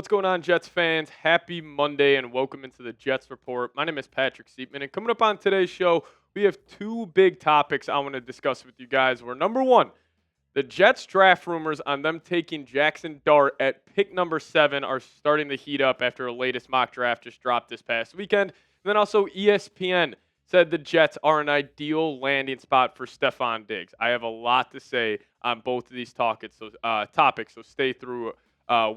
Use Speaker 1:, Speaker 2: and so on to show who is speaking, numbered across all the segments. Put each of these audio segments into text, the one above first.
Speaker 1: What's going on, Jets fans? Happy Monday and welcome into the Jets Report. My name is Patrick Siepman, and coming up on today's show, we have two big topics I want to discuss with you guys. We're number one, the Jets draft rumors on them taking Jaxson Dart at pick number 7 are starting to heat up after a latest mock draft just dropped this past weekend. And then also ESPN said the Jets are an ideal landing spot for Stefon Diggs. I have a lot to say on both of these topics, so stay through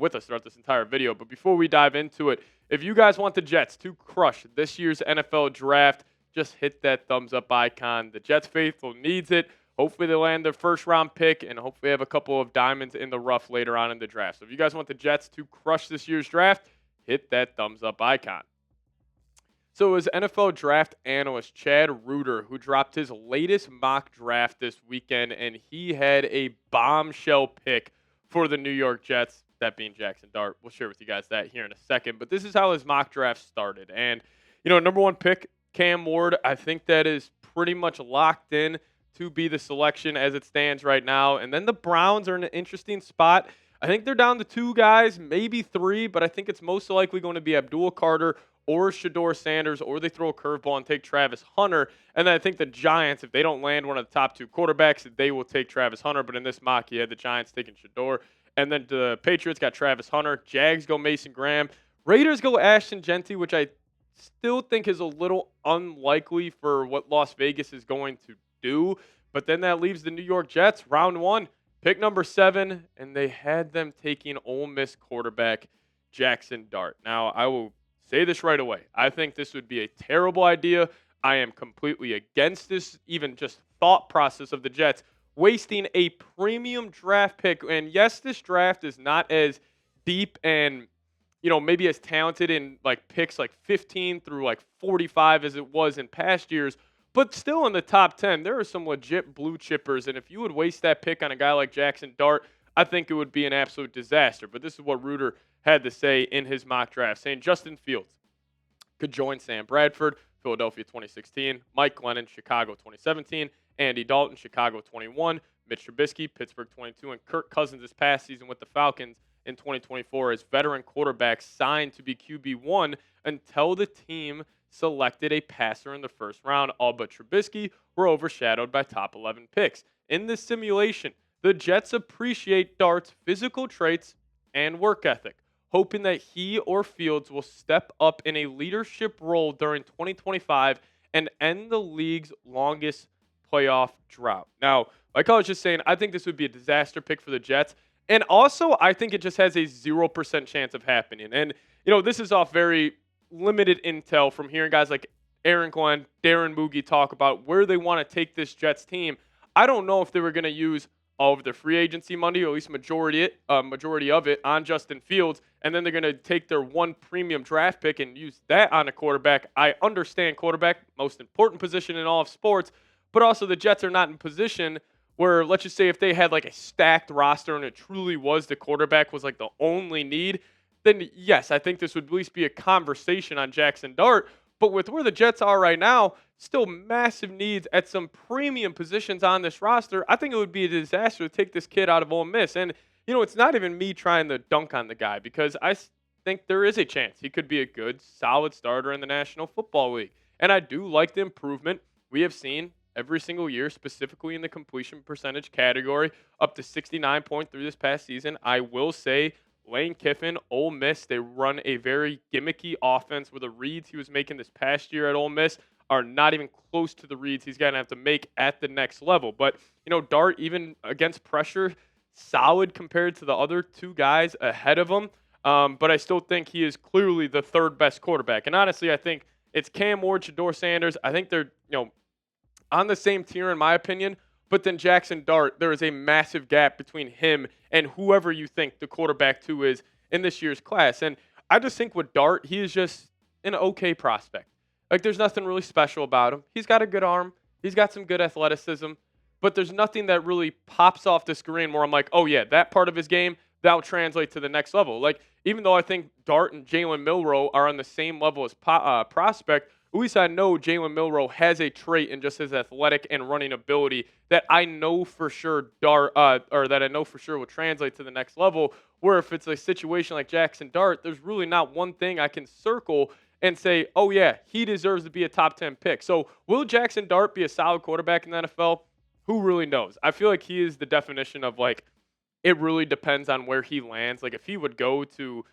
Speaker 1: with us throughout this entire video. But before we dive into it, if you guys want the Jets to crush this year's NFL draft, just hit that thumbs up icon. The Jets faithful needs it. Hopefully they land their first round pick, and hopefully have a couple of diamonds in the rough later on in the draft. So if you guys want the Jets to crush this year's draft, hit that thumbs up icon. So it was NFL Draft Analyst Chad Reuter who dropped his latest mock draft this weekend, and he had a bombshell pick for the New York Jets, that being Jaxson Dart. We'll share with you guys that here in a second. But this is how his mock draft started. And, number one pick, Cam Ward, I think that is pretty much locked in to be the selection as it stands right now. And then the Browns are in an interesting spot. I think they're down to 2 guys, maybe 3, but I think it's most likely going to be Abdul or Shedeur Sanders, or they throw a curveball and take Travis Hunter. And then I think the Giants, if they don't land one of the top 2 quarterbacks, they will take Travis Hunter. But in this mock, you had the Giants taking Shedeur. And then the Patriots got Travis Hunter. Jags go Mason Graham. Raiders go Ashton, Jeanty, which I still think is a little unlikely for what Las Vegas is going to do. But then that leaves the New York Jets, round 1, pick number 7, and they had them taking Ole Miss quarterback Jaxson Dart. Now, I will say this right away. I think this would be a terrible idea. I am completely against this, even just thought process of the Jets wasting a premium draft pick. And yes, this draft is not as deep and, maybe as talented in picks 15 through 45 as it was in past years. But still in the top 10, there are some legit blue chippers. And if you would waste that pick on a guy like Jaxson Dart, I think it would be an absolute disaster. But this is what Reuter had to say in his mock draft, saying Justin Fields could join Sam Bradford, Philadelphia 2016, Mike Glennon, Chicago 2017, Andy Dalton, Chicago 21, Mitch Trubisky, Pittsburgh 22, and Kirk Cousins this past season with the Falcons in 2024 as veteran quarterbacks signed to be QB1 until the team selected a passer in the first round. All but Trubisky were overshadowed by top 11 picks. In this simulation, the Jets appreciate Dart's physical traits and work ethic, hoping that he or Fields will step up in a leadership role during 2025 and end the league's longest playoff drought. Now, like I was just saying, I think this would be a disaster pick for the Jets. And also, I think it just has a 0% chance of happening. And, this is off very limited intel from hearing guys like Aaron Glenn, Darren Moogie talk about where they want to take this Jets team. I don't know if they were going to use all of their free agency money, or at least majority of it, on Justin Fields, and then they're going to take their one premium draft pick and use that on a quarterback. I understand quarterback, most important position in all of sports, but also the Jets are not in position where, let's just say if they had a stacked roster and it truly was the quarterback was the only need, then yes, I think this would at least be a conversation on Jaxson Dart. But with where the Jets are right now, still massive needs at some premium positions on this roster, I think it would be a disaster to take this kid out of Ole Miss. And, it's not even me trying to dunk on the guy, because I think there is a chance he could be a good, solid starter in the National Football League. And I do like the improvement we have seen every single year, specifically in the completion percentage category, up to 69.3 this past season. I will say Lane Kiffin, Ole Miss, they run a very gimmicky offense where the reads he was making this past year at Ole Miss are not even close to the reads he's going to have to make at the next level. But, Dart, even against pressure, solid compared to the other 2 guys ahead of him. But I still think he is clearly the 3rd best quarterback. And honestly, I think it's Cam Ward, Shedeur Sanders. I think they're, on the same tier in my opinion. But then Jaxson Dart, there is a massive gap between him and whoever you think the quarterback 2 is in this year's class. And I just think with Dart, he is just an okay prospect. There's nothing really special about him. He's got a good arm. He's got some good athleticism. But there's nothing that really pops off the screen where I'm like, oh, yeah, that part of his game, that'll translate to the next level. Even though I think Dart and Jalen Milroe are on the same level as prospect, at least I know Jalen Milroe has a trait in just his athletic and running ability that I know for sure that I know for sure will translate to the next level. Where if it's a situation like Jaxson Dart, there's really not one thing I can circle and say, oh yeah, he deserves to be a top 10 pick. So will Jaxson Dart be a solid quarterback in the NFL? Who really knows? I feel like he is the definition of like it really depends on where he lands. Like if he would go to,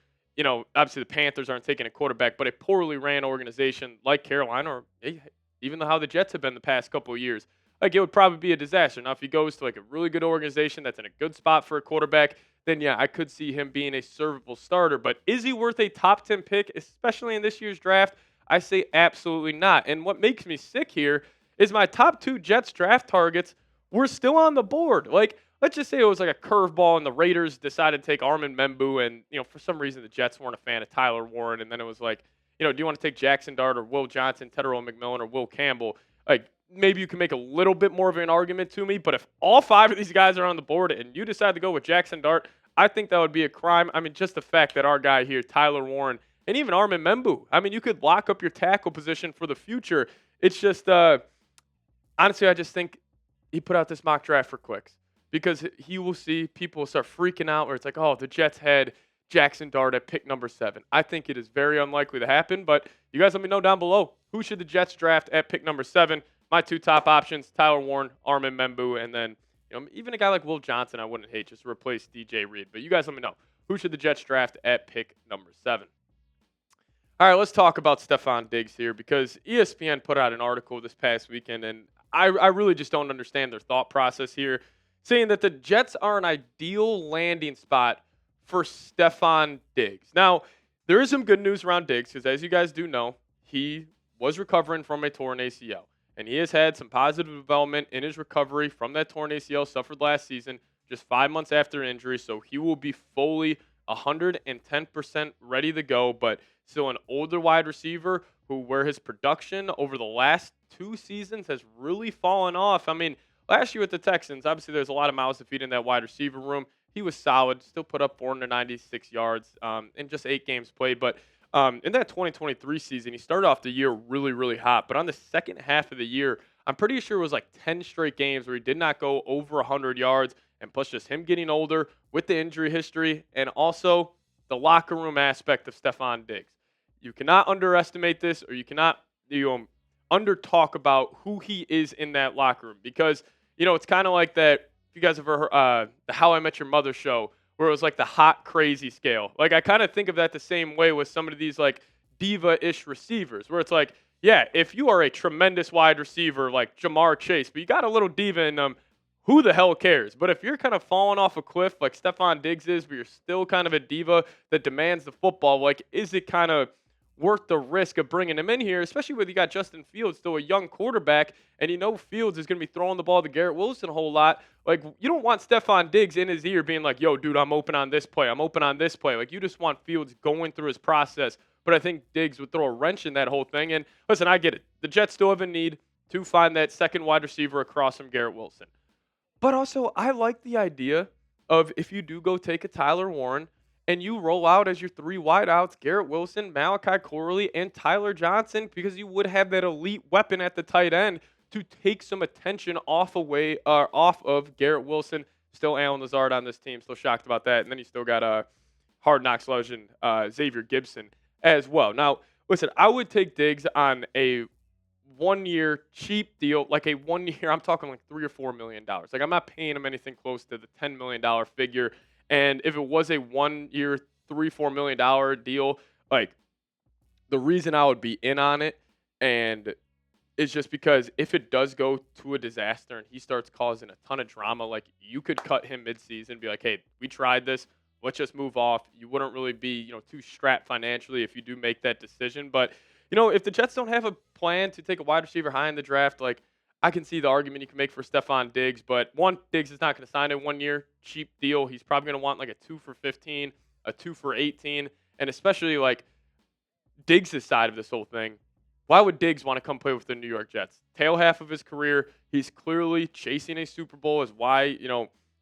Speaker 1: obviously the Panthers aren't taking a quarterback, but a poorly ran organization like Carolina or even how the Jets have been the past couple of years, like it would probably be a disaster. Now if he goes to like a really good organization that's in a good spot for a quarterback, then yeah, I could see him being a servable starter. But is he worth a top 10 pick, especially in this year's draft? I say absolutely not. And what makes me sick here is my top 2 Jets draft targets were still on the board. Like, let's just say it was like a curveball and the Raiders decided to take Armin Membu and, for some reason the Jets weren't a fan of Tyler Warren. And then it was like, do you want to take Jaxson Dart or Will Johnson, Tedero McMillan or Will Campbell? Like, maybe you can make a little bit more of an argument to me. But if all 5 of these guys are on the board and you decide to go with Jaxson Dart, I think that would be a crime. I mean, just the fact that our guy here, Tyler Warren, and even Armin Membu, I mean, you could lock up your tackle position for the future. It's just, honestly, I just think he put out this mock draft for clicks because he will see people will start freaking out where it's like, oh, the Jets had Jaxson Dart at pick number 7. I think it is very unlikely to happen, but you guys let me know down below. Who should the Jets draft at pick number 7? My 2 top options, Tyler Warren, Armin Membu, and then even a guy like Will Johnson I wouldn't hate just to replace DJ Reed. But you guys let me know. Who should the Jets draft at pick number 7? All right, let's talk about Stefon Diggs here because ESPN put out an article this past weekend, and I really just don't understand their thought process here, saying that the Jets are an ideal landing spot for Stefon Diggs. Now, there is some good news around Diggs because, as you guys do know, he was recovering from a torn ACL, and he has had some positive development in his recovery from that torn ACL suffered last season, just 5 months after injury, so he will be fully 110% ready to go, but still an older wide receiver where his production over the last 2 seasons has really fallen off. I mean, last year with the Texans, obviously there's a lot of mouths to feed in that wide receiver room. He was solid, still put up 496 yards in just 8 games played. But in that 2023 season, he started off the year really, really hot. But on the second half of the year, I'm pretty sure it was like 10 straight games where he did not go over 100 yards. And plus just him getting older with the injury history and also the locker room aspect of Stefon Diggs. You cannot underestimate this or you cannot under talk about who he is in that locker room because, it's kind of like that. If you guys ever heard the How I Met Your Mother show where it was like the hot crazy scale. Like I kind of think of that the same way with some of these like diva-ish receivers where it's like, yeah, if you are a tremendous wide receiver like Jamar Chase, but you got a little diva in them, who the hell cares? But if you're kind of falling off a cliff like Stefon Diggs is, but you're still kind of a diva that demands the football, like is it kind of worth the risk of bringing him in here, especially when you got Justin Fields, still a young quarterback, and Fields is going to be throwing the ball to Garrett Wilson a whole lot. Like, you don't want Stefon Diggs in his ear being like, yo, dude, I'm open on this play. I'm open on this play. Like, you just want Fields going through his process. But I think Diggs would throw a wrench in that whole thing. And listen, I get it. The Jets still have a need to find that second wide receiver across from Garrett Wilson. But also, I like the idea of if you do go take a Tyler Warren and you roll out as your 3 wideouts, Garrett Wilson, Malachi Corley, and Tyler Johnson, because you would have that elite weapon at the tight end to take some attention off of Garrett Wilson. Still Allen Lazard on this team. Still shocked about that. And then you still got a hard knocks legend, Xavier Gibson, as well. Now, listen, I would take Diggs on a 1-year cheap deal, like a 1 year, I'm talking like $3 or $4 million. Like I'm not paying him anything close to the $10 million figure. And if it was a 1 year, $3-4 million deal, like the reason I would be in on it and is just because if it does go to a disaster and he starts causing a ton of drama, like you could cut him midseason and be like, hey, we tried this. Let's just move off. You wouldn't really be, too strapped financially if you do make that decision. But, if the Jets don't have a plan to take a wide receiver high in the draft, like I can see the argument you can make for Stefon Diggs. But one, Diggs is not going to sign a 1 year cheap deal. He's probably going to want like a 2 for 15, a 2 for 18. And especially like Diggs' side of this whole thing. Why would Diggs want to come play with the New York Jets? Tail half of his career, he's clearly chasing a Super Bowl is why,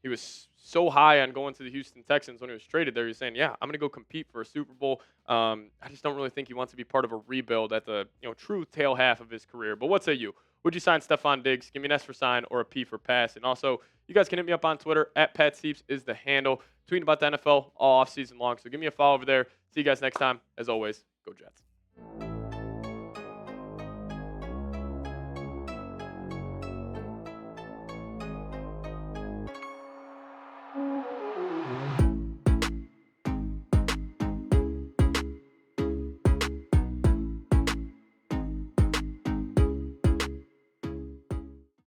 Speaker 1: he was so high on going to the Houston Texans when he was traded there. He was saying, yeah, I'm going to go compete for a Super Bowl. I just don't really think he wants to be part of a rebuild at the true tail half of his career. But what say you? Would you sign Stefon Diggs? Give me an S for sign or a P for pass. And also, you guys can hit me up on Twitter. @PatSeeps is the handle. Tweeting about the NFL all offseason long. So give me a follow over there. See you guys next time. As always, go Jets.